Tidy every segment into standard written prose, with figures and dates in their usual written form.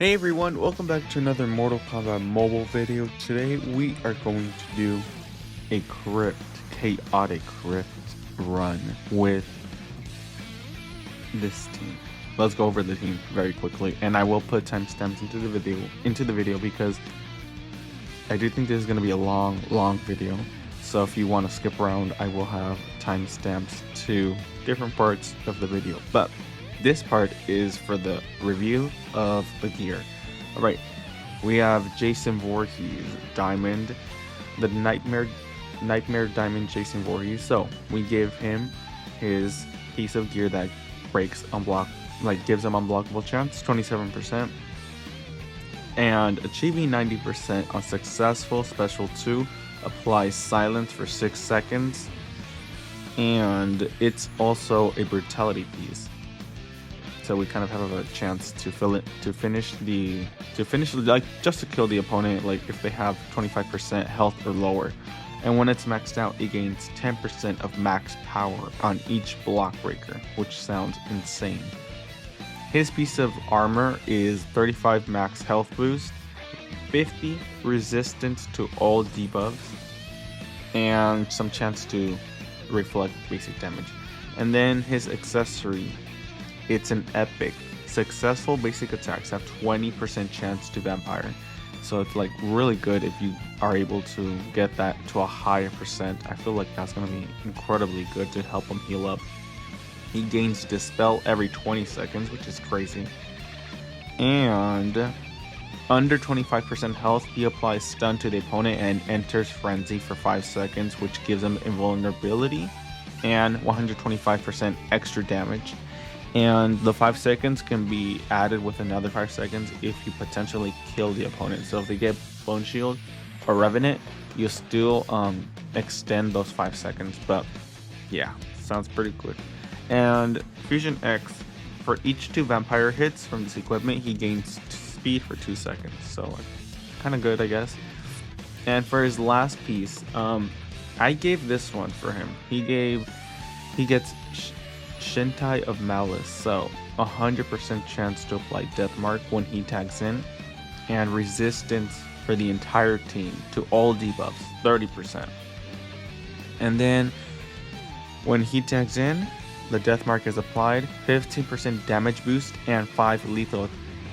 Hey everyone, welcome back to another Mortal Kombat mobile video. Today we are going to do a Chaotic Krypt run with this team. Let's go over the team very quickly, and I will put timestamps into the video because I do think this is going to be a long video. So if you want to skip around, I will have timestamps to different parts of the video. But this part is for the review of the gear. Alright, we have Jason Voorhees Diamond, the Nightmare Diamond Jason Voorhees. So we give him his piece of gear that gives him unblockable chance, 27%, and achieving 90% on successful special 2 applies silence for 6 seconds, and it's also a brutality piece. So we kind of have a chance to finish just to kill the opponent, like if they have 25% health or lower. And when it's maxed out, it gains 10% of max power on each block breaker, which sounds insane. His piece of armor is 35 max health boost, 50 resistance to all debuffs, and some chance to reflect basic damage. And then his accessory, it's an epic. Successful basic attacks have 20% chance to vampire. So it's like really good if you are able to get that to a higher percent. I feel like that's going to be incredibly good to help him heal up. He gains Dispel every 20 seconds, which is crazy. And under 25% health, he applies stun to the opponent and enters Frenzy for 5 seconds, which gives him invulnerability and 125% extra damage. And the 5 seconds can be added with another 5 seconds if you potentially kill the opponent. So if they get Bone Shield or Revenant, you still extend those 5 seconds. But yeah, sounds pretty good. And Fusion X, for each 2 vampire hits from this equipment, he gains speed for 2 seconds. So kind of good, I guess. And for his last piece, I gave this one for him. He gets Shintai of Malice, so 100% chance to apply Death Mark when he tags in, and resistance for the entire team to all debuffs, 30%. And then when he tags in, the Death Mark is applied, 15% damage boost and 5 lethal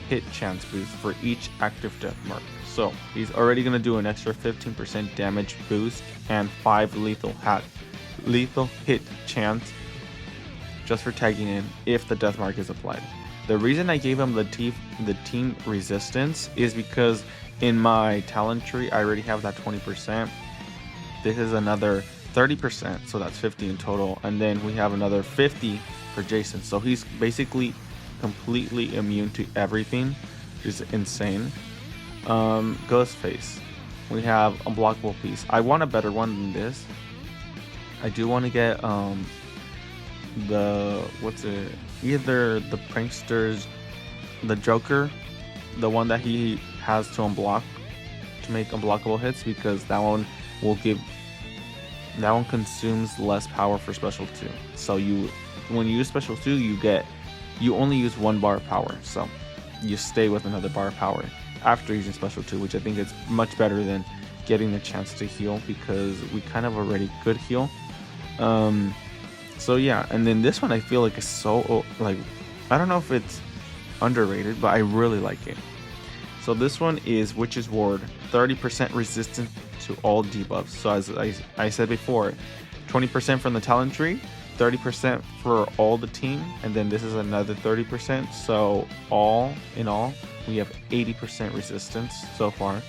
hit chance boost for each active Death Mark. So he's already going to do an extra 15% damage boost and 5 lethal hit chance just for tagging in if the Death Mark is applied. The reason I gave him the team resistance is because in my talent tree I already have that 20%. This is another 30%, so that's 50 in total, and then we have another 50 for Jason. So he's basically completely immune to everything, which is insane. Ghostface, we have unblockable piece. I want a better one than this. I do want to get either the pranksters, the Joker, the one that he has to unblock to make unblockable hits, because that one consumes less power for special 2. So when you use special 2, you only use 1 bar of power, so you stay with another bar of power after using special 2, which I think is much better than getting the chance to heal, because we kind of already could heal. So yeah, and then this one I feel like is so, like, I don't know if it's underrated, but I really like it. So this one is Witch's Ward, 30% resistance to all debuffs. So as I said before, 20% from the talent tree, 30% for all the team, and then this is another 30%. So all in all, we have 80% resistance so far.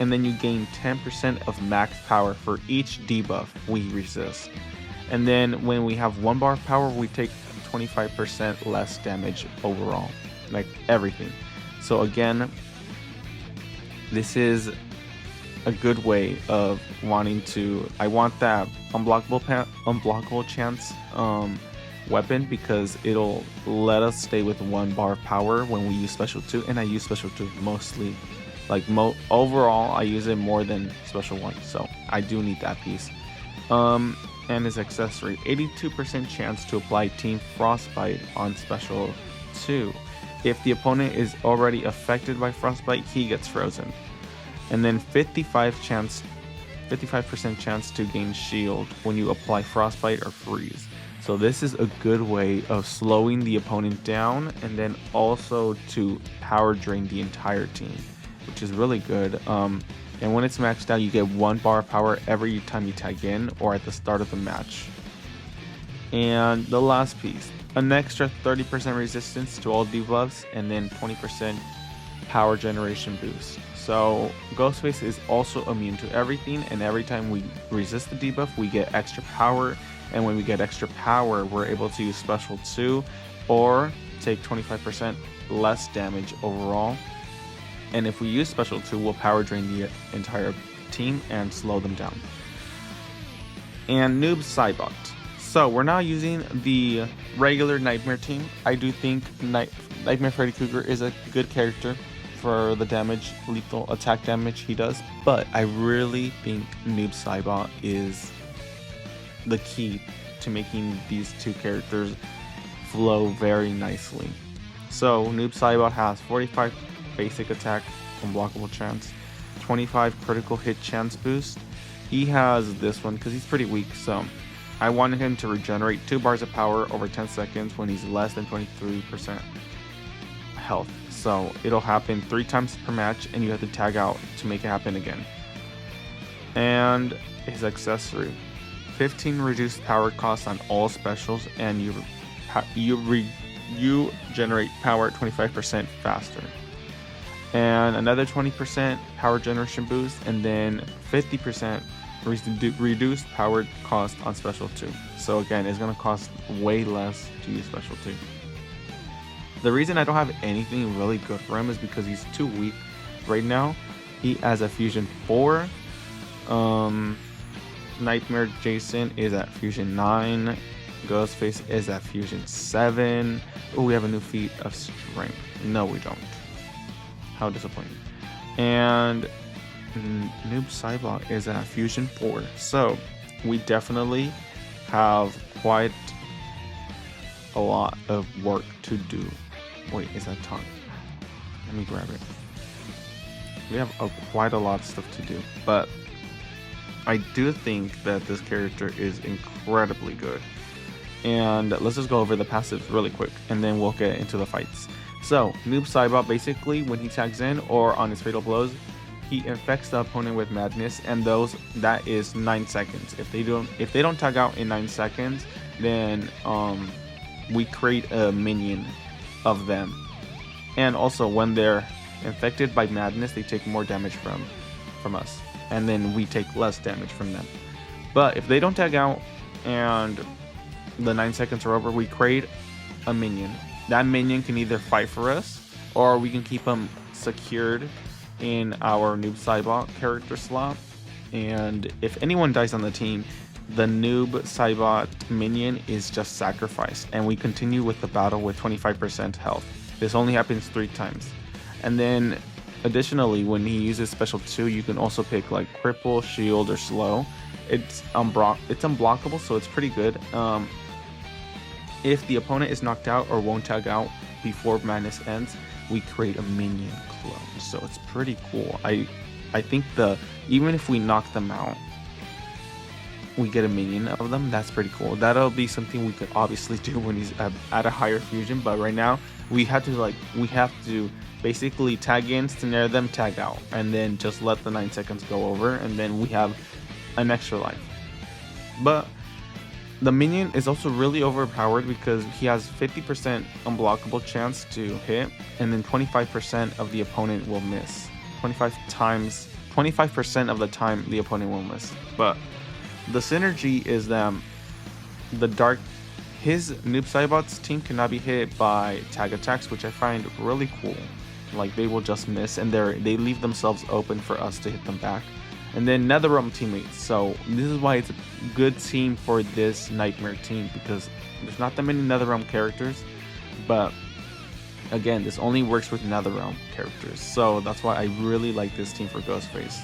And then you gain 10% of max power for each debuff we resist. And then when we have 1 bar of power, we take 25% less damage overall, like everything. So again, this is a good way of wanting to, I want that unblockable chance weapon, because it'll let us stay with 1 bar of power when we use special 2, and I use special 2 mostly, like overall I use it more than special 1, so I do need that piece. And his accessory, 82% chance to apply Team Frostbite on special 2. If the opponent is already affected by frostbite, he gets frozen. And then 55% chance to gain shield when you apply frostbite or freeze. So this is a good way of slowing the opponent down, and then also to power drain the entire team, which is really good. And when it's maxed out, you get 1 bar of power every time you tag in or at the start of the match. And the last piece, an extra 30% resistance to all debuffs, and then 20% power generation boost. So Ghostface is also immune to everything, and every time we resist the debuff, we get extra power. And when we get extra power, we're able to use special 2 or take 25% less damage overall. And if we use special 2, we'll power drain the entire team and slow them down. And Noob Saibot. So we're now using the regular Nightmare team. I do think Nightmare Freddy Krueger is a good character for the damage, lethal attack damage he does, but I really think Noob Saibot is the key to making these two characters flow very nicely. So Noob Saibot has 45 basic attack unblockable chance, 25 critical hit chance boost. He has this one because he's pretty weak, so I wanted him to regenerate 2 bars of power over 10 seconds when he's less than 23% health. So it'll happen 3 times per match, and you have to tag out to make it happen again. And his accessory, 15 reduced power cost on all specials, and you generate power 25% faster. And another 20% power generation boost, and then 50% reduced power cost on special 2. So again, it's gonna cost way less to use special 2. The reason I don't have anything really good for him is because he's too weak right now. He has a fusion 4. Nightmare Jason is at fusion 9. Ghostface is at fusion 7. Oh, we have a new feat of strength. No, we don't. How disappointing. And Noob Saibot is at fusion 4. So we definitely have quite a lot of work to do. Wait, is that tongue? Let me grab it. We have quite a lot of stuff to do, but I do think that this character is incredibly good. And let's just go over the passives really quick, and then we'll get into the fights. So Noob Saibot, basically when he tags in or on his fatal blows, he infects the opponent with madness, and that is 9 seconds. If they don't tag out in 9 seconds, then we create a minion of them. And also when they're infected by madness, they take more damage from us, and then we take less damage from them. But if they don't tag out and the 9 seconds are over, we create a minion. That minion can either fight for us, or we can keep them secured in our Noob Saibot character slot. And if anyone dies on the team, the Noob Saibot minion is just sacrificed, and we continue with the battle with 25% health. This only happens 3 times. And then additionally, when he uses special 2, you can also pick like cripple, shield, or slow. It's unblockable, so it's pretty good. If the opponent is knocked out or won't tag out before madness ends, we create a minion clone. So it's pretty cool. I think even if we knock them out, we get a minion of them. That's pretty cool. That'll be something we could obviously do when he's at a higher fusion, but right now we have to basically tag in, snare them, tag out, and then just let the 9 seconds go over, and then we have an extra life. But the minion is also really overpowered because he has 50% unblockable chance to hit, and then 25% of the opponent will miss. 25% of the time the opponent will miss. But the synergy is that his Noob Saibot's team cannot be hit by tag attacks, which I find really cool. Like, they will just miss, and they leave themselves open for us to hit them back. And then NetherRealm teammates. So this is why it's a good team for this Nightmare team, because there's not that many NetherRealm characters. But again, this only works with NetherRealm characters. So that's why I really like this team for Ghostface.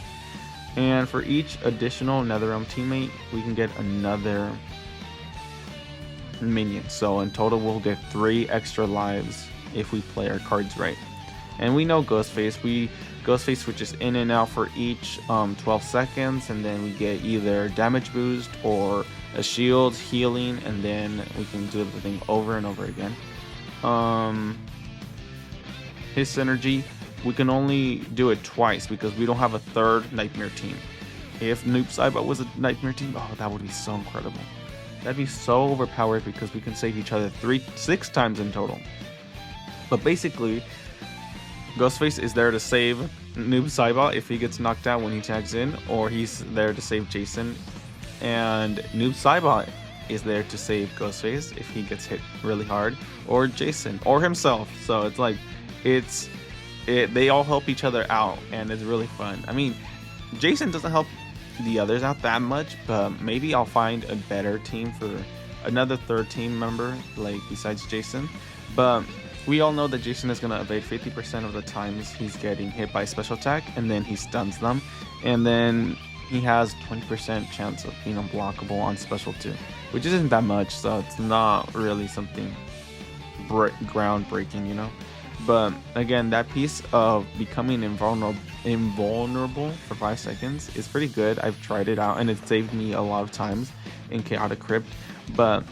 And for each additional NetherRealm teammate, we can get another minion. So in total, we'll get 3 extra lives if we play our cards right. And we know Ghostface. Ghostface switches in and out for each 12 seconds, and then we get either damage boost or a shield, healing, and then we can do the thing over and over again. His synergy, we can only do it twice because we don't have a third Nightmare team. If Noob Saibot was a Nightmare team, oh, that would be so incredible. That'd be so overpowered because we can save each other 6 times in total. But basically, Ghostface is there to save Noob Saibot if he gets knocked out when he tags in, or he's there to save Jason. And Noob Saibot is there to save Ghostface if he gets hit really hard, or Jason, or himself. So it's like, they all help each other out, and it's really fun. I mean, Jason doesn't help the others out that much, but maybe I'll find a better team for another third team member, like besides Jason. But we all know that Jason is going to evade 50% of the times he's getting hit by special attack, and then he stuns them, and then he has 20% chance of being unblockable on special too, which isn't that much, so it's not really something groundbreaking, you know. But again, that piece of becoming invulnerable for 5 seconds is pretty good. I've tried it out and it saved me a lot of times in Khaotic Krypt. But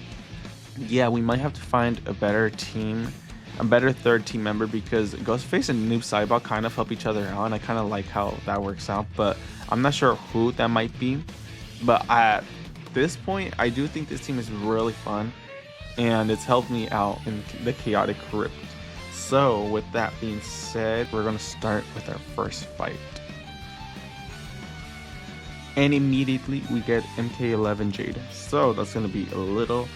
yeah, we might have to find a better team, a better third team member, because Ghostface and Noob Saibot kind of help each other out, and I kind of like how that works out. But I'm not sure who that might be. But at this point, I do think this team is really fun, and it's helped me out in the Khaotic Krypt. So with that being said, we're going to start with our first fight. And immediately we get MK11 Jade. So that's going to be a little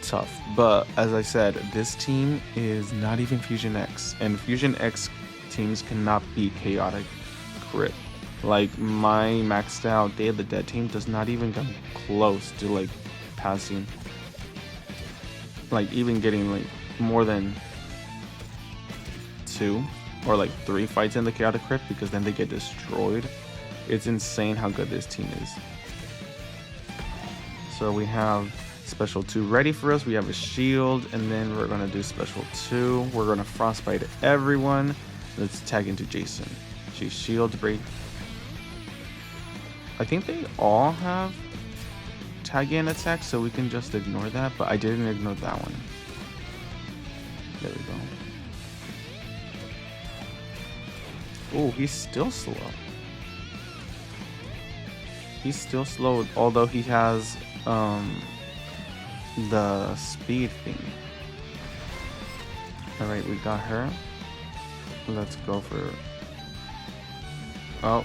tough. But as I said, this team is not even Fusion X. And Fusion X teams cannot beat Khaotic Krypt. Like, my maxed out Day of the Dead team does not even come close to like passing. Like even getting like more than 2 or like 3 fights in the Khaotic Krypt, because then they get destroyed. It's insane how good this team is. So we have special 2 ready for us. We have a shield, and then we're gonna do special 2. We're gonna frostbite everyone. Let's tag into Jason. She's shield break. I think they all have tag in attack, so we can just ignore that, but I didn't ignore that one. There we go. Oh, he's still slow. He's still slow, although he has the speed thing. Alright, we got her. Let's go for... Oh,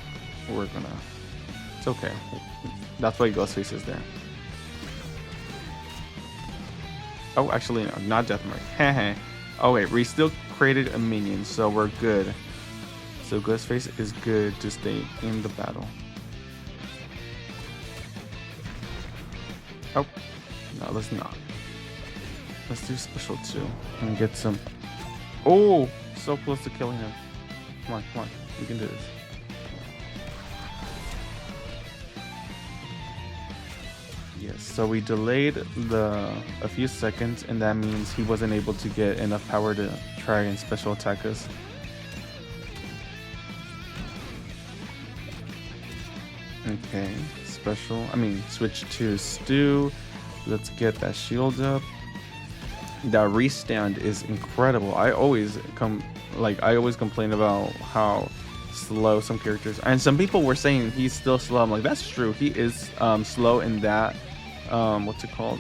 we're gonna... It's okay. That's why Ghostface is there. Oh, actually, no, not Deathmark. Heh. Oh, wait, we still created a minion, so we're good. So Ghostface is good to stay in the battle. Oh, no, let's not. Let's do special 2 and get some... Oh, so close to killing him. Come on, come on. We can do this. Yes, so we delayed a few seconds, and that means he wasn't able to get enough power to try and special attack us. Okay, switch to Stu. Let's get that shield up. That restand is incredible. I always complain about how slow some characters, and some people were saying he's still slow. I'm like, that's true. He is slow in that what's it called?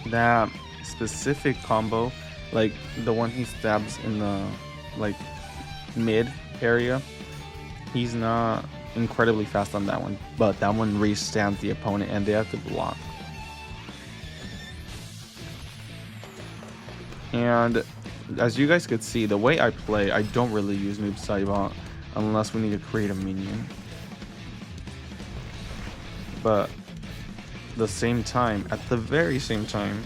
That specific combo, like the one he stabs in the like mid area. He's not incredibly fast on that one, but that one restands the opponent and they have to block. And as you guys could see, the way I play, I don't really use Noob Saibot unless we need to create a minion. But at the very same time,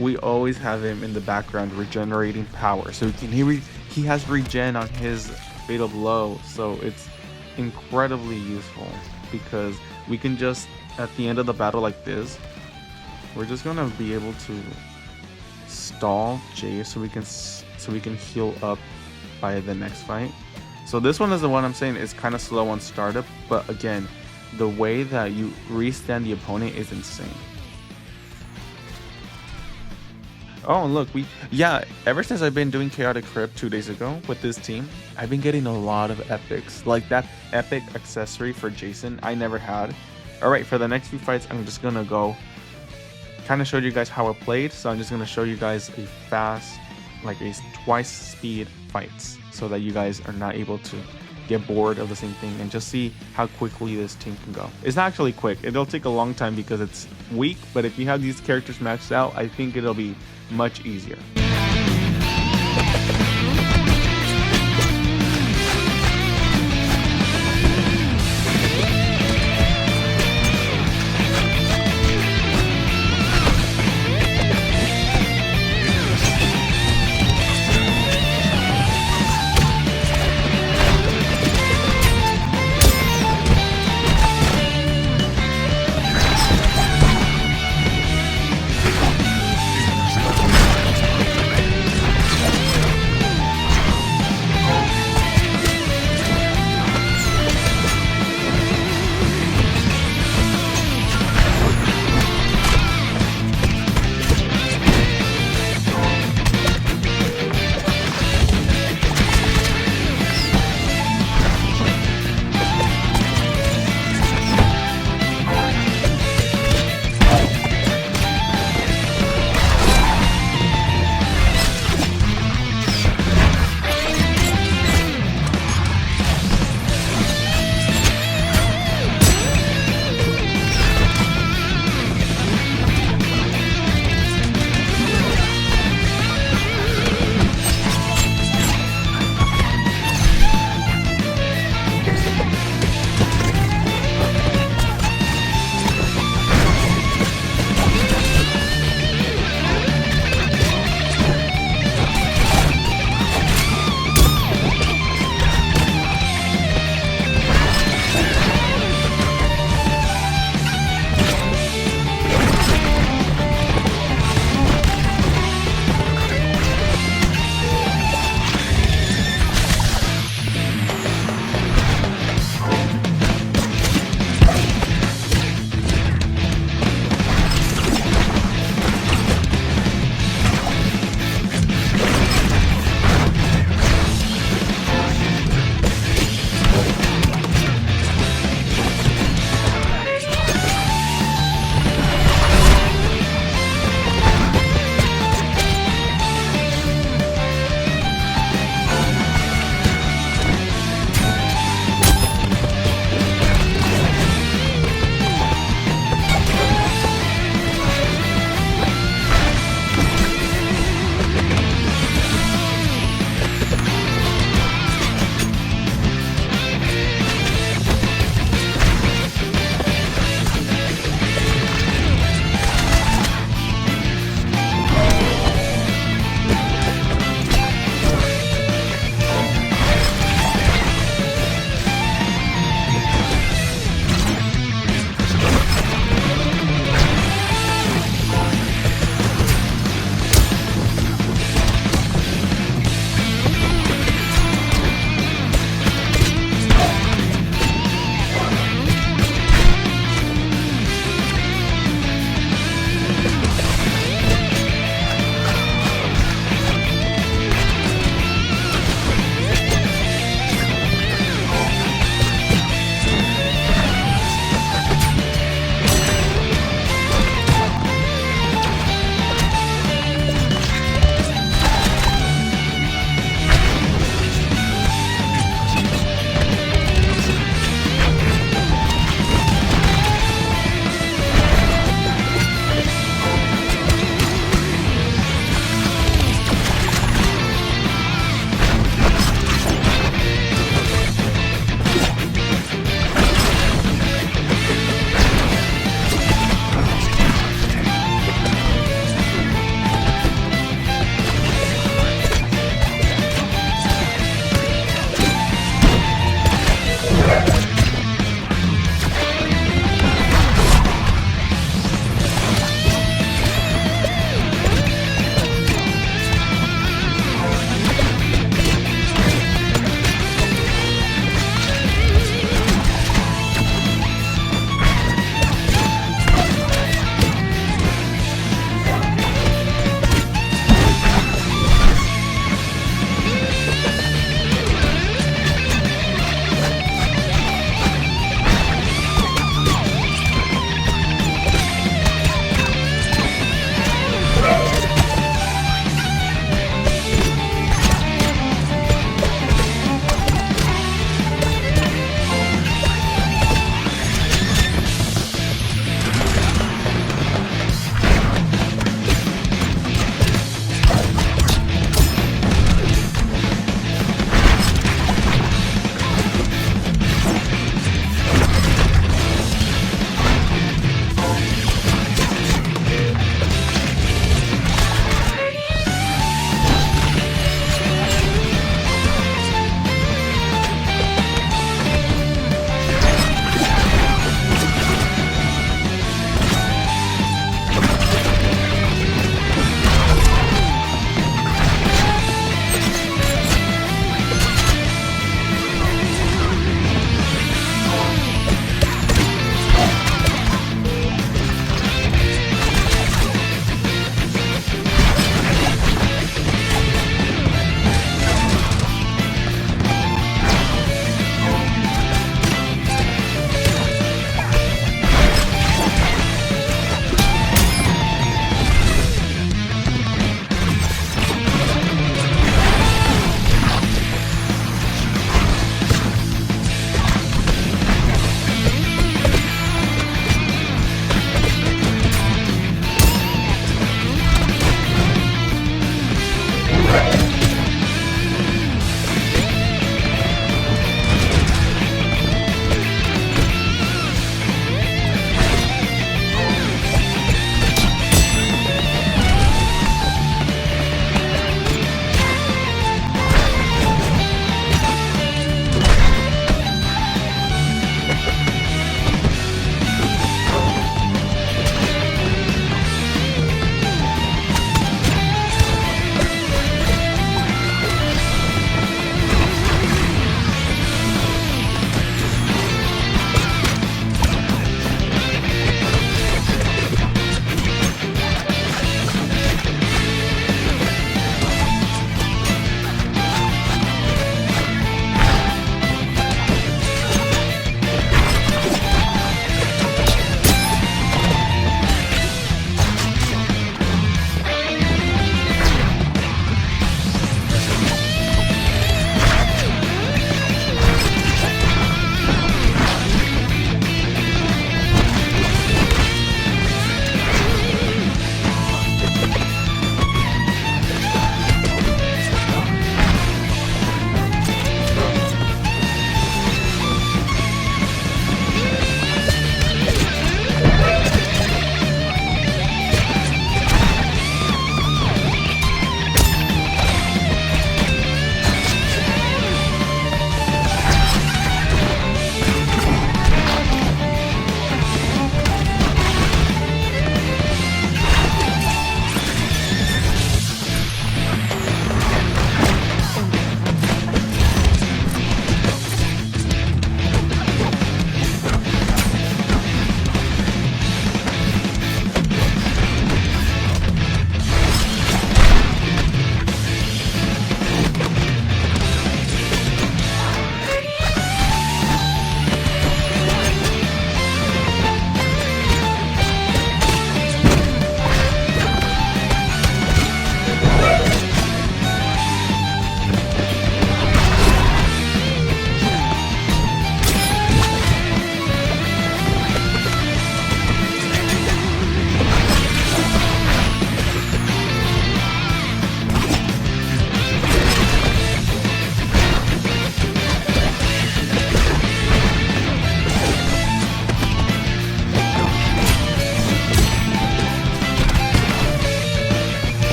we always have him in the background regenerating power, so he has regen on his fatal blow, so it's incredibly useful because we can just, at the end of the battle like this, we're just gonna be able to stall Jay so we can so we can heal up by the next fight. So this one is the one I'm saying is kind of slow on startup, but again, the way that you restand the opponent is insane. Oh, look, ever since I've been doing Khaotic Krypt 2 days ago with this team, I've been getting a lot of epics. Like that epic accessory for Jason, I never had. Alright, for the next few fights, I'm just gonna go kind of showed you guys how I played, so I'm just gonna show you guys a fast, like a twice speed fights, so that you guys are not able to get bored of the same thing and just see how quickly this team can go. It's not actually quick, it'll take a long time because it's weak, but if you have these characters maxed out, I think it'll be much easier.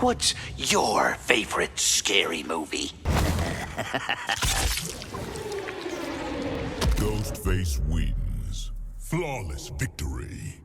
What's your favorite scary movie? Ghostface wins. Flawless victory.